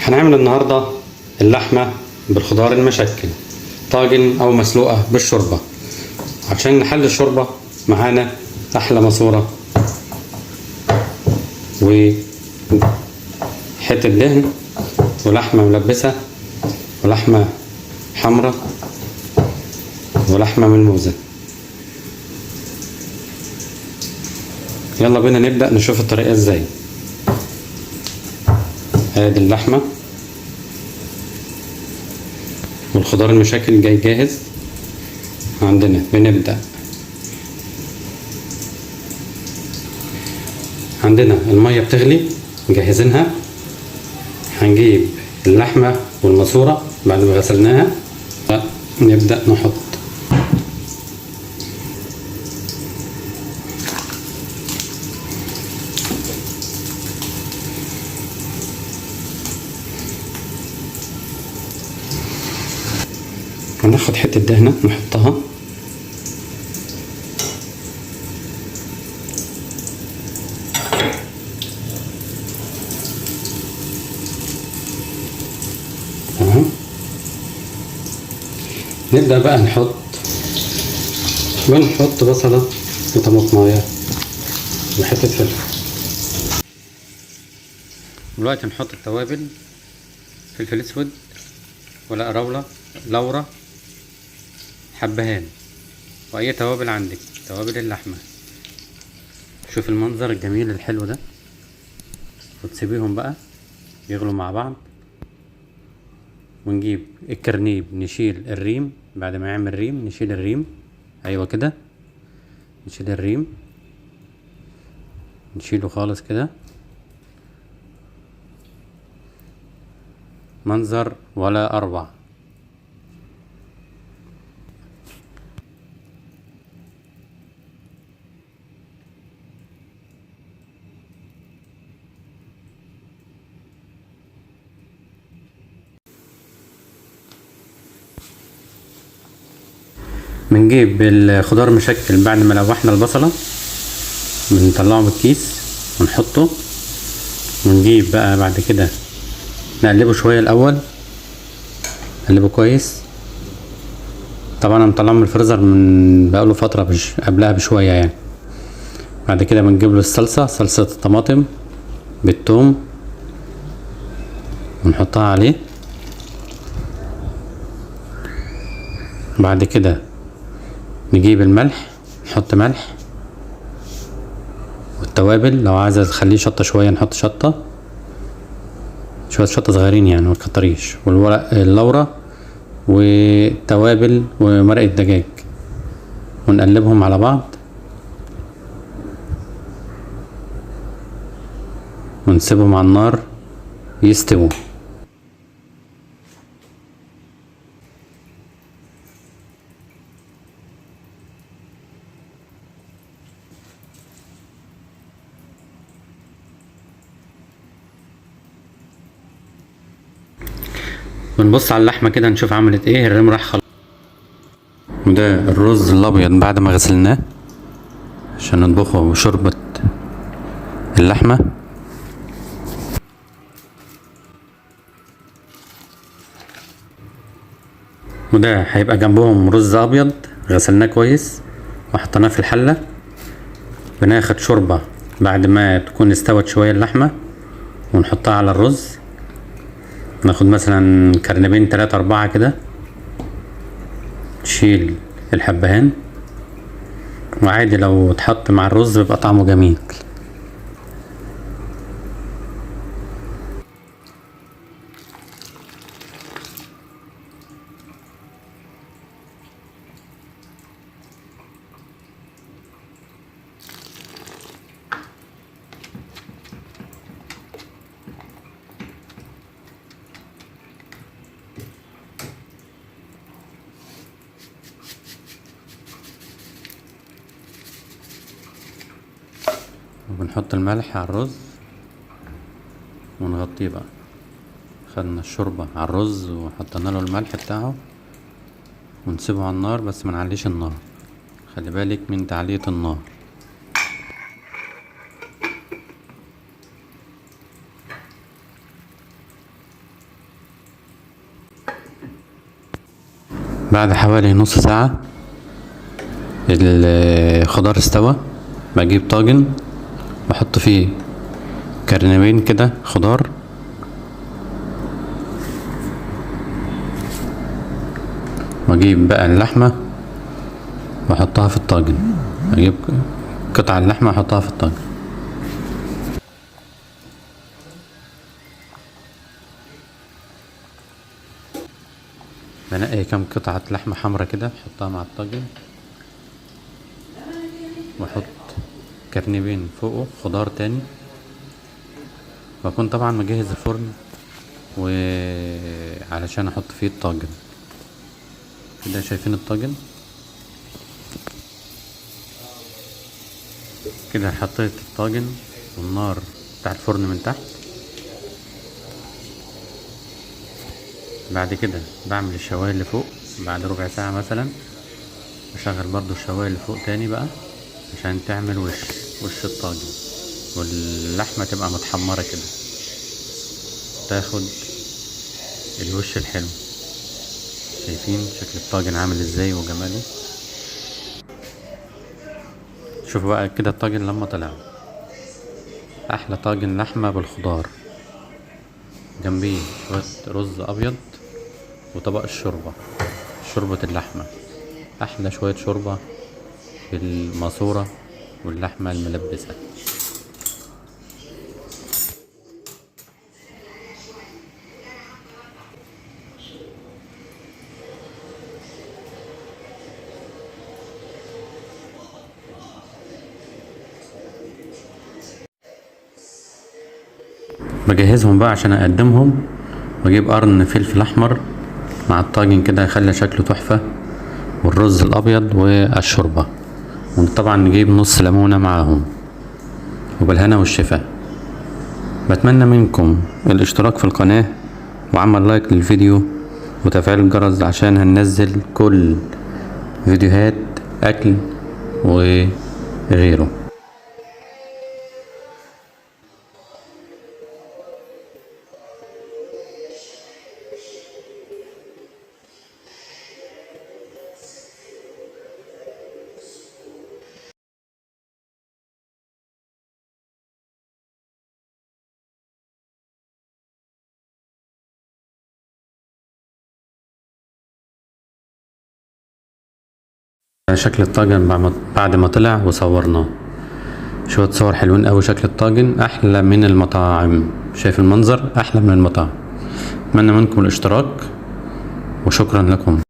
هنعمل النهاردة اللحمة بالخضار المشكل، طاجن أو مسلوقة بالشوربة. عشان نحل الشوربة معانا أحلى ماسورة وحتة دهن ولحمة ملبسة ولحمة حمرا ولحمة ملموزة. يلا بينا نبدأ نشوف الطريقة ازاي. ادي اللحمة والخضار المشكل جاي جاهز عندنا. بنبدأ عندنا المية بتغلي مجهزينها. هنجيب اللحمة والماسورة بعد ما غسلناها، نبدأ نحط هناخد حتة دهنة نحطها، نبدأ بقى بنحط بصلة وطماطماية وحتة فلفل. دلوقتي نحط التوابل: فلفل اسود، ورق لورا، حبهان، واي توابل عندك، توابل اللحمة. شوف المنظر الجميل الحلو ده، وتسيبيهم بقى يغلوا مع بعض. ونجيب الكرنيب نشيل الريم، بعد ما يعمل ريم نشيل الريم. ايوه كده، نشيل الريم، نشيله خالص كده. منظر ولا اروع. بنجيب الخضار مشكل بعد ما لوحنا البصلة، بنطلعه من الكيس ونحطه. ونجيب بقى بعد كده نقلبه شوية الأول، نقلبه كويس. طبعا انا مطلعه من الفريزر من بقاله فترة قبلها بشوية يعني. بعد كده بنجيب له صلصة الطماطم بالثوم ونحطها عليه. بعد كده نجيب الملح، نحط ملح والتوابل. لو عايزة تخليه شطة شوية نحط شوية شطة صغيرين يعني، متكتريش. والورق اللورا والتوابل ومرق الدجاج، ونقلبهم على بعض ونسيبهم على النار يستووا. ونبص على اللحمة كده نشوف عملت ايه. الريم راح خلاص. وده الرز الابيض بعد ما غسلناه عشان نطبخه بشوربة اللحمة. وده هيبقى جنبهم رز ابيض غسلناه كويس وحطيناه في الحلة. بناخد شوربة بعد ما تكون استوت شوية اللحمة ونحطها على الرز. ناخد مثلا كرنبين 3-4 كده، نشيل الحبهان. وعادي لو اتحط مع الرز بيبقى طعمه جميل. وبنحط الملح على الرز ونغطيه بقى. خدنا الشوربة على الرز وحطينا له الملح بتاعه ونسيبه على النار، بس منعليش النار. خلي بالك من تعلية النار. بعد حوالي نص ساعة الخضار استوى. بجيب طاجن بحط فيه كرنبين كده خضار، واجيب بقى اللحمة واحطها في الطاجن. اجيب قطع اللحمة احطها في الطاجن. بنقي كام قطعة لحمة حمرا كده احطها مع الطاجن، واحط كرنبين فوقه خضار تاني، واكون طبعا مجهز الفرن علشان احط فيه الطاجن كده. شايفين الطاجن كده؟ حطيت الطاجن والنار بتاع الفرن من تحت. بعد كده بعمل الشوايه اللي فوق. بعد ربع ساعة مثلا بشغل برضو الشوايه اللي فوق تاني بقى عشان تعمل وش الطاجن، واللحمة تبقى متحمرة كده، تاخد الوش الحلو. شايفين شكل الطاجن عامل ازاي وجمالي؟ شوفوا بقى كده الطاجن لما طلع، احلى طاجن لحمة بالخضار، جنبيه شوية رز ابيض وطبق شوربة اللحمة، احلى شوية شوربة بالماسورة واللحمة الملبسة. بجهزهم بقى عشان اقدمهم، واجيب قرن فلفل احمر مع الطاجن كده يخلي شكله تحفة، والرز الابيض والشوربة، وطبعا نجيب نص ليمونة معاهم، وبالهنا والشفا. بتمنى منكم الاشتراك في القناة وعمل لايك للفيديو وتفعيل الجرس عشان هننزل كل فيديوهات اكل وغيره. شكل الطاجن بعد ما طلع وصورناه، شوية صور حلوين اوي. شكل الطاجن احلى من المطاعم، شايف المنظر احلى من المطاعم. اتمنى منكم الاشتراك وشكرا لكم.